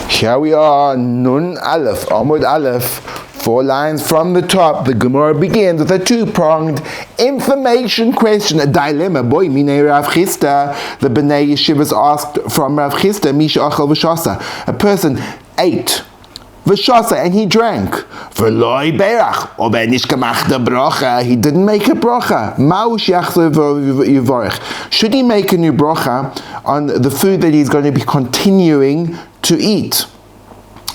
Here we are, Nun Aleph, Amud Aleph, 4 lines from the top. The Gemara begins with a two-pronged information question, a dilemma. Boy, Minei Rav Chisda, the Bnei Yeshivas asked from Rav Chisda, Misha Achal V'Shasa, a person ate V'Shasa and he drank. V'loi berach, ober nish gemach de bracha, he didn't make a bracha. Ma'ush yachzor v'yivorech. Should he make a new bracha on the food that he's going to be continuing to eat?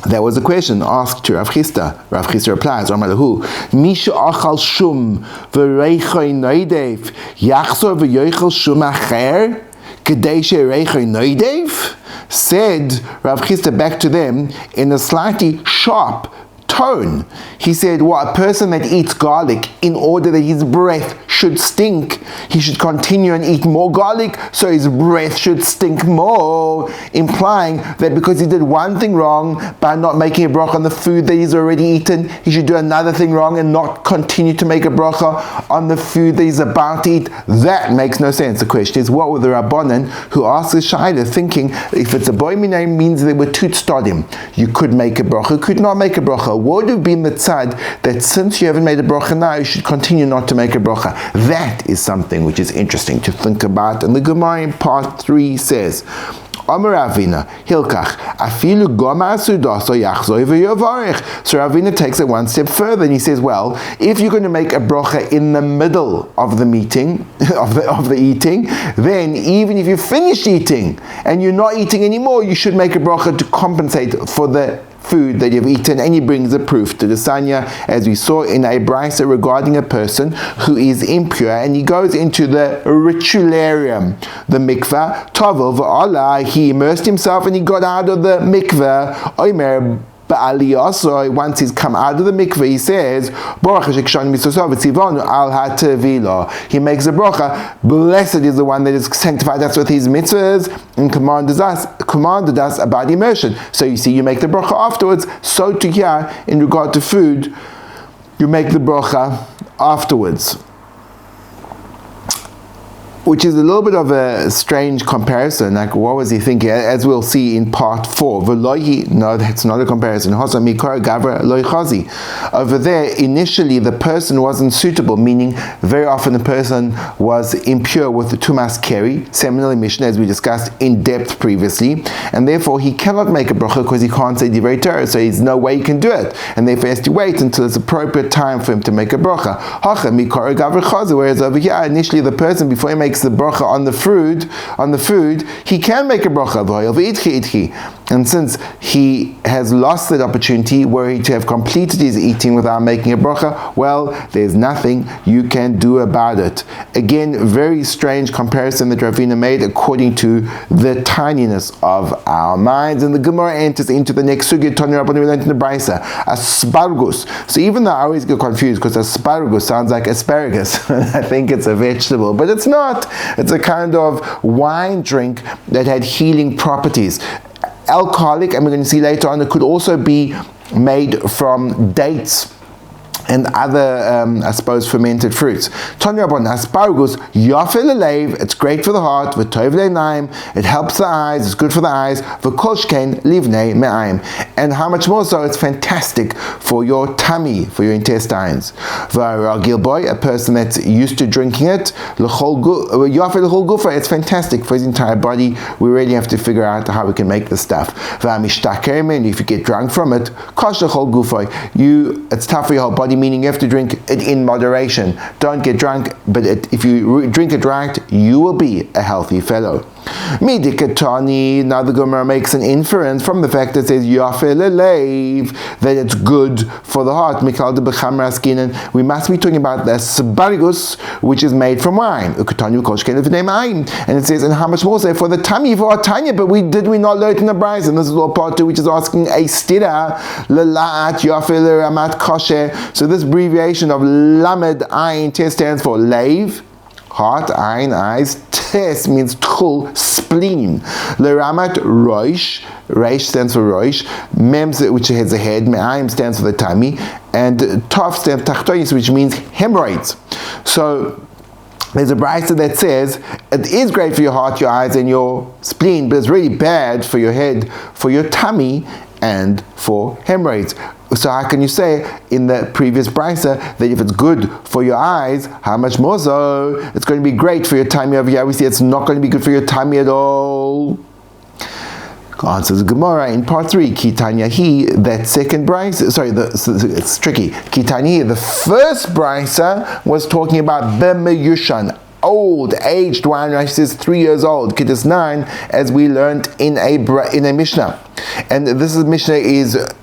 That was a question asked to Rav Chisda. Rav Chisda replies, Amalahu, Misha achal shum v'reichoi noidev, yachzor v'yoichel shum acher, kedei she'reichoi noidev? Said Rav Chisda back to them in a slightly sharp tone. He said, well, a person that eats garlic, in order that his breath should stink, he should continue and eat more garlic, so his breath should stink more, implying that because he did one thing wrong by not making a bracha on the food that he's already eaten, he should do another thing wrong and not continue to make a bracha on the food that he's about to eat. That makes no sense. The question is, what were the Rabbanan who asked the Shaila, thinking if it's a boy minay means they were tut stadim, you could make a bracha, could not make a bracha. What would have been the tzad that since you haven't made a bracha now, you should continue not to make a bracha? That is something which is interesting to think about. And the Gemara in part 3 says, Amar Ravina, Hilkach, afilu goma sudaso yachzoi v'yovarech. So Ravina takes it one step further and he says, well, if you're going to make a bracha in the middle of the meeting, of the eating, then even if you finished eating and you're not eating anymore, you should make a bracha to compensate for the food that you've eaten. And he brings a proof to the Sanya, as we saw in a brisa regarding a person who is impure, and he goes into the ritualarium, the mikveh, Tavil v'Allah, he immersed himself and he got out of the mikveh. Omer Ba'aliyasoi, once he's come out of the mikveh, he says, he makes a bracha, blessed is the one that is sanctified us with his mitzvahs, and commanded us about immersion. So you see, you make the bracha afterwards. So to here, in regard to food, you make the bracha afterwards, which is a little bit of a strange comparison. Like, what was he thinking? As we'll see in part 4. No, that's not a comparison. Over there, initially, the person wasn't suitable, meaning very often the person was impure with the tumas keri, seminal emission, as we discussed in depth previously, and therefore he cannot make a bracha because he can't say divrei Torah, so there's no way he can do it, and therefore he has to wait until it's appropriate time for him to make a bracha. Whereas over here, initially the person, before he makes the bracha on the food, he can make a bracha, and since he has lost that opportunity were he to have completed his eating without making a bracha, well, there's nothing you can do about it. Again, very strange comparison that Ravina made according to the tininess of our minds. And the Gemara enters into the next sugya, Tanya Rabbanan, we learned in the Brisa, asparagus. So even though I always get confused because asparagus sounds like asparagus, I think it's a vegetable, but it's not. It's a kind of wine drink that had healing properties. Alcoholic, and we're going to see later on, it could also be made from dates and other, I suppose, fermented fruits. Tanya Rabbanan, asparagus, yafel aleiv, it's great for the heart, v'tov le'naim, it helps the eyes, it's good for the eyes, v'kol shken livnei me'aim, and how much more so, it's fantastic for your tummy, for your intestines. V'ragil boy, a person that's used to drinking it, yafel l'chol gufa, it's fantastic for his entire body. We really have to figure out how we can make this stuff. V'amishtaker, and if you get drunk from it, kosh l'chol gufa, it's tough for your whole body, meaning you have to drink it in moderation. Don't get drunk, but if you drink it right, you will be a healthy fellow. Midikatani, now the Gemara makes an inference from the fact that it says Yafel Aleiv, that it's good for the heart. We must be talking about the asparagus, which is made from wine. And it says, and how much more so for the tummy, for our tanya, but did we not learn it in the Brachos? And this is all part 2, which is asking a stira, Lalaat Yafel Ramat Kosher. So this abbreviation of Lamed Ayin Tes stands for Leiv, heart, Ayin, eyes, Tes means Tchul, spleen. Leramat Roish, Reish stands for Roish, Mem, which has a head, Me'ayim stands for the tummy, and Tov stands for Tachtonis, which means hemorrhoids. So there's a brisa that says it is great for your heart, your eyes, and your spleen, but it's really bad for your head, for your tummy, and for hemorrhoids. So how can you say in the previous brisa that if it's good for your eyes, how much more so it's going to be great for your tummy? Over here we see it's not going to be good for your tummy at all. Answers Gemara in part 3. Kitanyahi, that second brisa. Sorry, it's tricky. Kitanyahi, the first brisa was talking about b'meyushan, old, aged wine. Rashi says 3 years old. Kiddush 9, as we learned in a Mishnah. And this is Mishnah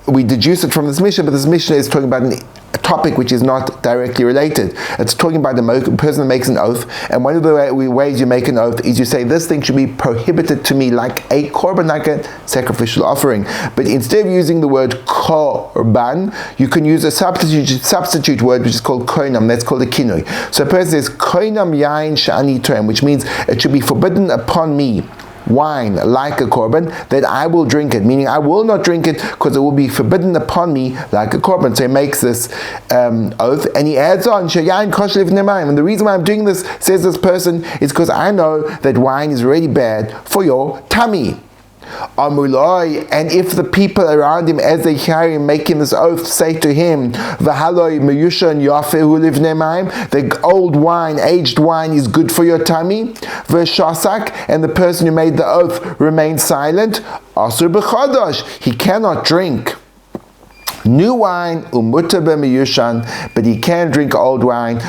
we deduce it from this Mishnah, but this Mishnah is talking about a topic which is not directly related. It's talking about the person that makes an oath, and one of the ways you make an oath is you say, this thing should be prohibited to me like a korban, like a sacrificial offering. But instead of using the word korban, you can use a substitute word which is called koinam. That's called a kinoi. So a person says, koinam yain sha'ani toem, which means it should be forbidden upon me, wine like a korban, that I will drink it, meaning I will not drink it because it will be forbidden upon me like a korban. So he makes this oath, and he adds on, and the reason why I'm doing this, says this person, is because I know that wine is really bad for your tummy. And if the people around him, as they hear him making this oath, say to him, the old wine, aged wine is good for your tummy, and the person who made the oath remains silent, he cannot drink new wine, but he can drink old wine.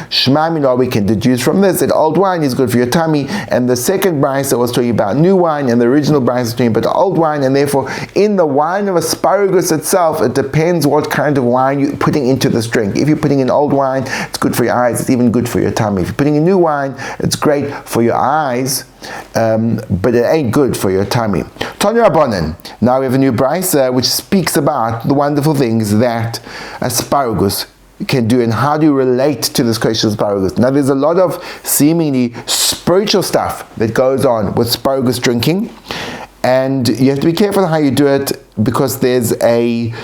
We can deduce from this that old wine is good for your tummy, and the second brisa was talking about new wine, and the original brisa was talking about old wine, and therefore in the wine of asparagus itself, it depends what kind of wine you're putting into this drink. If you're putting in old wine, it's good for your eyes, it's even good for your tummy. If you're putting in new wine, it's great for your eyes, but it ain't good for your tummy. Tanya Rabbanan. Now we have a new brisa which speaks about the wonderful things that asparagus can do and how do you relate to this kosher asparagus. Now there's a lot of seemingly spiritual stuff that goes on with asparagus drinking, and you have to be careful how you do it, because there's a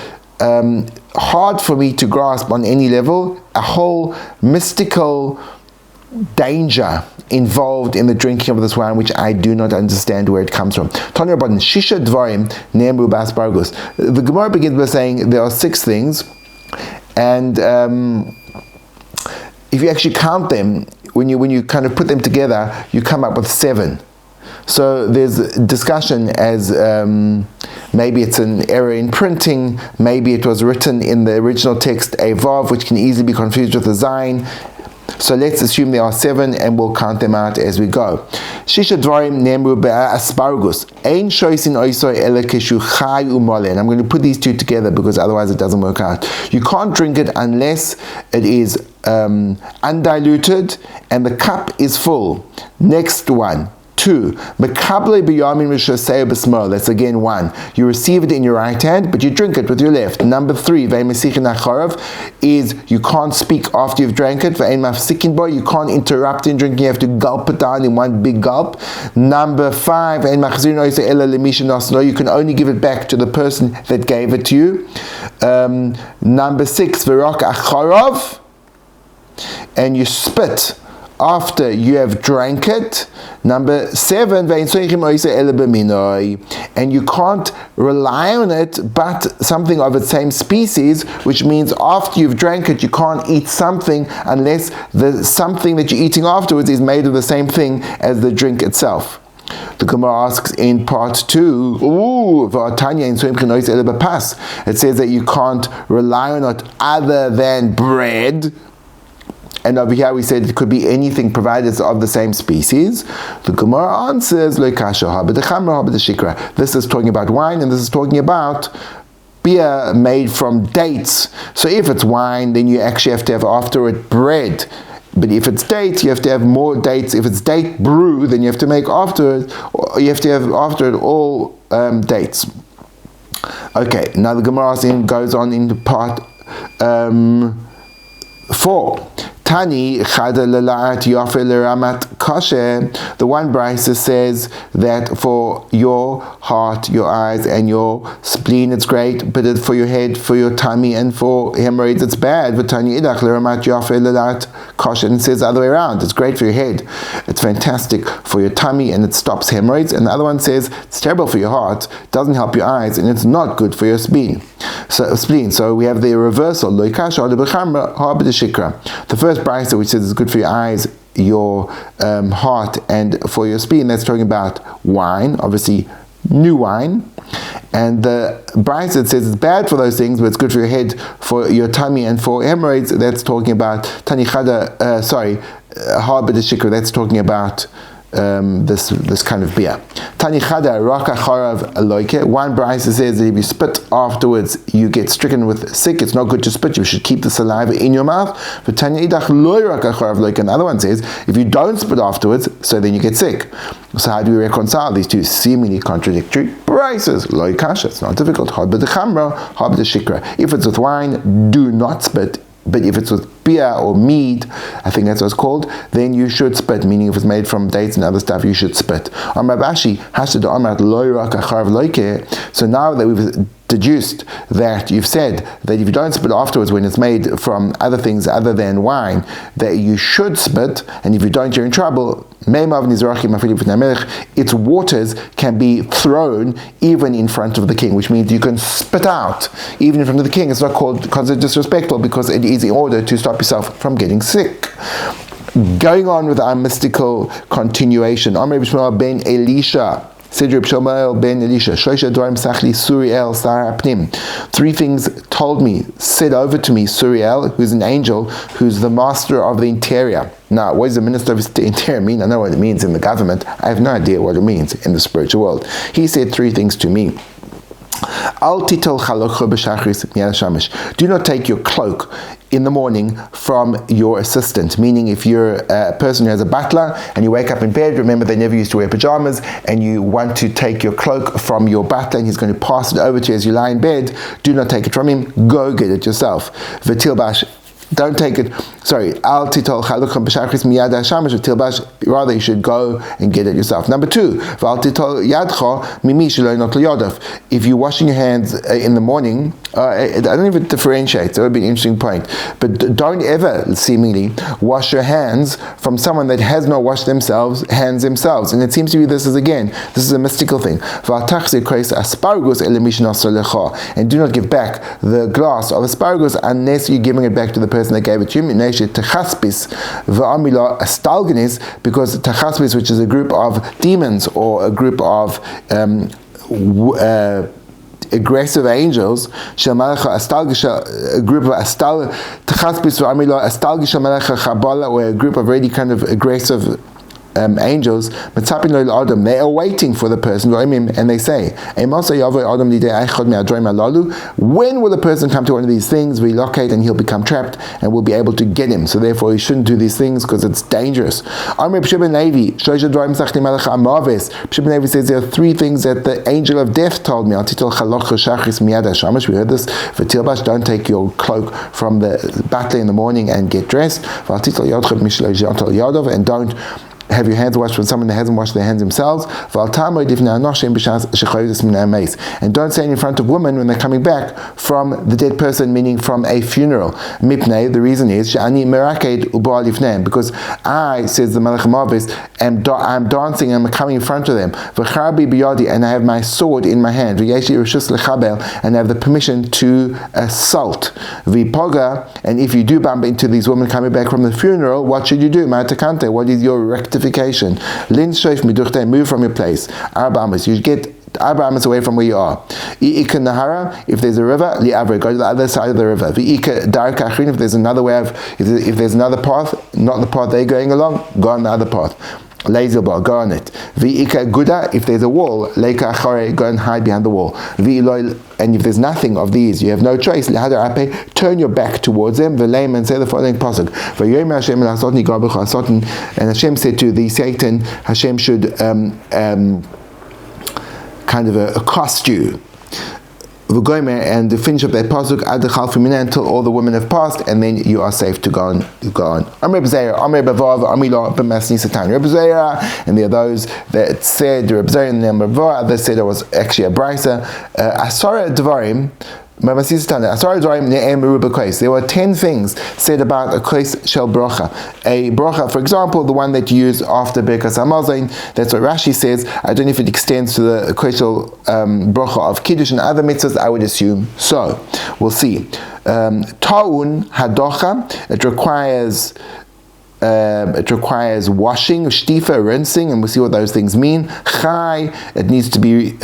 hard for me to grasp on any level, a whole mystical danger involved in the drinking of this wine, which I do not understand where it comes from. Tanya Rabbanan, Shisha Dvarim Ne'emru b'asparagus. The Gemara begins by saying there are 6 things, and if you actually count them, when you kind of put them together, you come up with 7. So there's discussion as maybe it's an error in printing, maybe it was written in the original text a vav, which can easily be confused with a zayin. So let's assume there are 7, and we'll count them out as we go. Shisha dvarim ne'emru b'asparagus. Ein shoisin oiso ele keshu chai umole. And I'm going to put these two together because otherwise it doesn't work out. You can't drink it unless it is undiluted and the cup is full. Next one. 2. Mekable biyamin rishasei b'smol. That's again 1. You receive it in your right hand, but you drink it with your left. Number 3. Ve'mesichin acharav is you can't speak after you've drank it. Ve'en mafsikin bo. You can't interrupt in drinking. You have to gulp it down in one big gulp. Number 5. Ve'en machzirin oise ela lemishin asno. You can only give it back to the person that gave it to you. Number 6. Ve'rak acharav, and you spit after you have drank it. Number 7, and you can't rely on it but something of its same species, which means after you've drank it, you can't eat something unless the something that you're eating afterwards is made of the same thing as the drink itself. The Gemara asks in part 2, it says that you can't rely on it other than bread. And over here we said it could be anything provided it's of the same species. The Gemara answers, this is talking about wine, and this is talking about beer made from dates. So if it's wine, then you actually have to have after it bread. But if it's dates, you have to have more dates. If it's date brew, then you have to make after it, or you have to have after it all dates. Okay, now the Gemara goes on into part 4. Tani chada lelaat yafe leramat kasher. The one brisa says that for your heart, your eyes, and your spleen it's great, but for your head, for your tummy, and for hemorrhoids it's bad. V'tani idach leramat yafe lelaat kasher. And it says the other way around. It's great for your head, it's fantastic for your tummy, and it stops hemorrhoids. And the other one says it's terrible for your heart, doesn't help your eyes, and it's not good for your spleen. So we have the reversal. The first brisa which says it's good for your eyes, your heart, and for your spleen, that's talking about wine, obviously new wine. And the brisa that says it's bad for those things, but it's good for your head, for your tummy, and for hemorrhoids, that's talking about tanichada. Harbid shikra, that's talking about this kind of beer. Tani chada raka charav aloike. One brisa says that if you spit afterwards, you get stricken with sick. It's not good to spit. You should keep the saliva in your mouth. But Tanya idach loy raka charav aloike. Another one says if you don't spit afterwards, so then you get sick. So how do we reconcile these two seemingly contradictory brisas? Loy kasha. It's not difficult. Harbid chamra, harbid shikra. If it's with wine, do not spit. But if it's with beer or mead, I think that's what it's called, then you should spit, meaning if it's made from dates and other stuff, you should spit. So now that we've deduced that you've said that if you don't spit afterwards when it's made from other things other than wine, that you should spit, and if you don't, you're in trouble. Its waters can be thrown even in front of the king, which means you can spit out even in front of the king. It's not considered disrespectful because it is in order to stop yourself from getting sick. Going on with our mystical continuation, Amr Bishmael ben Elisha, Sidri B'Shomael ben Elisha, Shosha Dvarim Sachli Suriel Sar Apnim. Three things told me, said over to me, Suriel, who's an angel, who's the master of the interior. Now, what does the minister of the interior mean? I know what it means in the government. I have no idea what it means in the spiritual world. He said three things to me. Do not take your cloak in the morning from your assistant, meaning if you're a person who has a butler and you wake up in bed, remember they never used to wear pajamas, and you want to take your cloak from your butler and he's going to pass it over to you as you lie in bed, do not take it from him, go get it yourself. Don't take it, al titol chalucham b'shachris miyad hashamash v'tilbash, rather you should go and get it yourself. Number two, v'al titol yadcha mimi shelo not liyadav. If you're washing your hands in the morning, I don't know if it differentiates, that would be an interesting point, but don't ever seemingly wash your hands from someone that has not washed hands themselves. And it seems to be this is a mystical thing. And do not give back the glass of asparagus unless you're giving it back to the person that gave it to you, because tachaspis, which is a group of demons or a group of aggressive angels, a group of or a group of really kind of aggressive angels, they are waiting for the person, and they say, when will the person come to one of these things, relocate, and he'll become trapped, and we'll be able to get him. So therefore he shouldn't do these things because it's dangerous. Pshib Levi says there are three things that the angel of death told me. We heard this. Don't take your cloak from the butler in the morning and get dressed, and don't have your hands washed from someone that hasn't washed their hands themselves. And don't stand in front of women when they're coming back from the dead person, meaning from a funeral. The reason is because I, says the Melech HaMavis, I'm dancing and I'm coming in front of them. And I have my sword in my hand. And I have the permission to assault. And if you do bump into these women coming back from the funeral, what should you do? What is your rectification? Move from your place. You get 4 amas away from where you are. If there's a river, go to the other side of the river. If there's another way if there's another path, not the path they're going along, go on the other path. Go on it. If there's a wall, go and hide behind the wall. And if there's nothing of these, you have no choice. Turn your back towards them, and say the following pasuk. And Hashem said to the Satan, Hashem should kind of accost you. and to finish up that pasuk ad chalfimina until all the women have passed, and then you are safe to go on. Amr b'zeira, Amr b'vav, Amila b'masni satan. Reb Zeira, and there are those that said Reb Zeira and Amr b'vav. Others said it was actually a brisa. Asara dvarim. There were 10 things said about a kos shel bracha. A bracha, for example, the one that you use after Birkas Hamazon, that's what Rashi says. I don't know if it extends to the kos shel bracha of Kiddush and other mitzvahs. I would assume so. We'll see. Ta'un hadocha, it requires washing, shtifa, rinsing, and we'll see what those things mean. Chai, it needs to be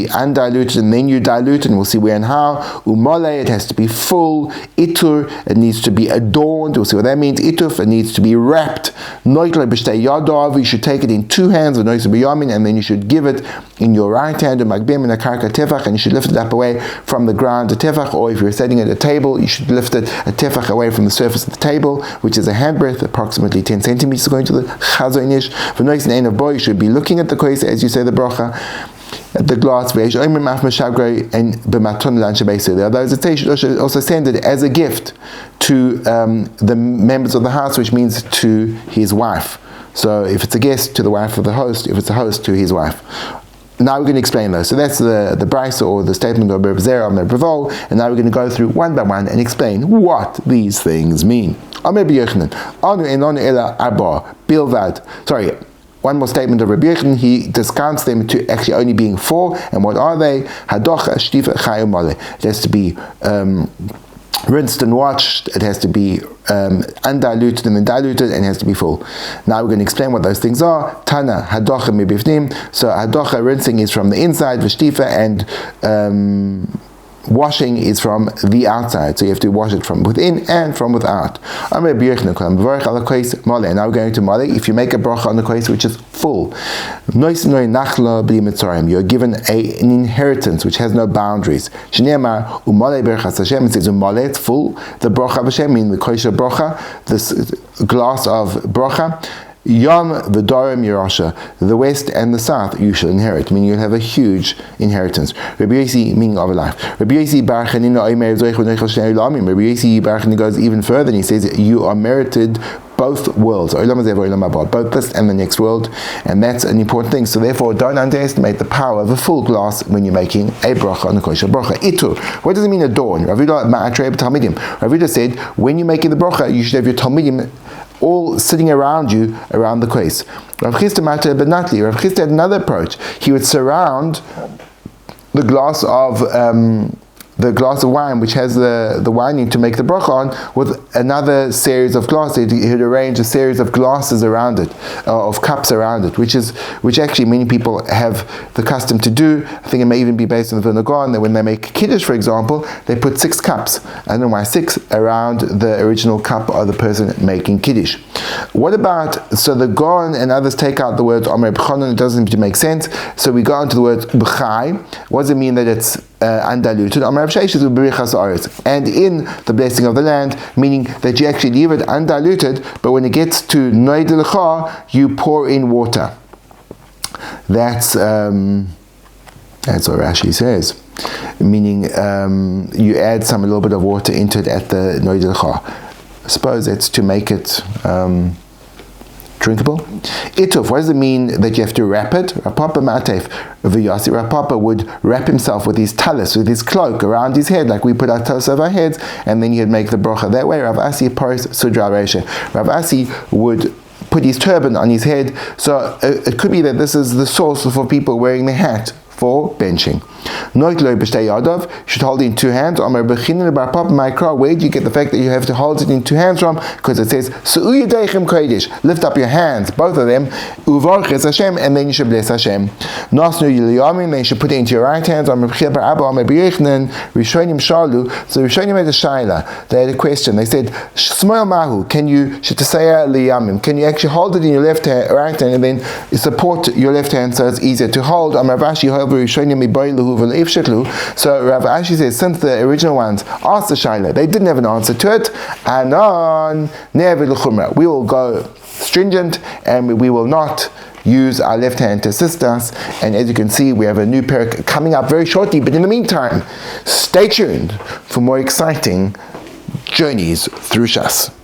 undiluted, and then you dilute, and we'll see where and how. Umole, it has to be full. Itur, it needs to be adorned. We'll see what that means. Ituf, it needs to be wrapped. Noitle b'shtei yadav, you should take it in 2 hands, and then you should give it in your right hand, magbim in a karka tefach, and you should lift it up away from the ground, a tefach, or if you're sitting at a table, you should lift it a tefach away from the surface of the table, which is a handbreadth, approximately 10 centimeters going to the chazon ish. For noise and of boy, you should be looking at the kos as you say the bracha, at the glass. And there are those that say you should also send it as a gift to the members of the house, which means to his wife. So if it's a guest, to the wife of the host; if it's a host, to his wife. Now we're going to explain those. So that's the brisa, or the statement of Reb Zera and Reb Bavol, and now we're going to go through one by one and explain what these things mean. One more statement of Rabbi Yochanan, he discounts them to actually only being 4, and what are they? Hadocha, shtifa, chayim male. It has to be rinsed and washed, it has to be undiluted and then diluted, and it has to be full. Now we're going to explain what those things are. Tana, hadocha mibifnim. So hadocha, rinsing, is from the inside, v'shtifa, and washing is from the outside. So you have to wash it from within and from without. Now we're going to male. If you make a bracha on the kos which is full, you're given an inheritance which has no boundaries. It says it's full. The bracha of Hashem, meaning the kos bracha, this glass of bracha. Yom v'darim Yerusha, the west and the south you shall inherit, meaning you'll have a huge inheritance. Rabbi Yosi, meaning of a life. Rabbi Yosi Bar Chanina goes even further, and he says you are merited both worlds, both this and the next world, and that's an important thing. So therefore, don't underestimate the power of a full glass when you're making a bracha on the kosher bracha. Itur, what does it mean adorn? Rav Yehuda said when you're making the bracha, you should have your talmidim all sitting around you, around the kos. Rav Chisda had another approach. He would surround the glass of wine, which has the wine to make the bracha on, with another series of glasses. He'd arrange a series of glasses around it, of cups around it, which actually many people have the custom to do. I think it may even be based on the Vilna Gaon, that when they make Kiddush, for example, they put 6 cups, I don't know why 6, around the original cup of the person making Kiddush. What about, so the Gaon and others take out the word Omer B'chonon, it doesn't seem to make sense, so we go on to the word B'chai. What does it mean that it's undiluted? And in the blessing of the land, meaning that you actually leave it undiluted, but when it gets to Noid L'cha, you pour in water. That's what Rashi says, meaning you add a little bit of water into it at the Noid L'cha. I suppose it's to make it drinkable. Ituf, what does it mean that you have to wrap it? Rapapa matef v'yasi. Rapapa would wrap himself with his talis, with his cloak around his head, like we put our talis over our heads, and then he'd make the bracha that way. Rav Asi paris sudra reisha. Rav Asi would put his turban on his head. So it could be that this is the source for people wearing the hat for benching. You should hold it in 2 hands. Where do you get the fact that you have to hold it in 2 hands from? Because it says, lift up your hands, both of them, and then you should bless Hashem. Then you should put it into your right hand. So Rishonim had a shaila. They had a question. They said, can you actually hold it in your right hand and then support your left hand so it's easier to hold? So Rav Ashi says, since the original ones asked the shaila, they didn't have an answer to it, we will go stringent and we will not use our left hand to assist us. And as you can see, we have a new parak coming up very shortly. But in the meantime, stay tuned for more exciting journeys through Shas.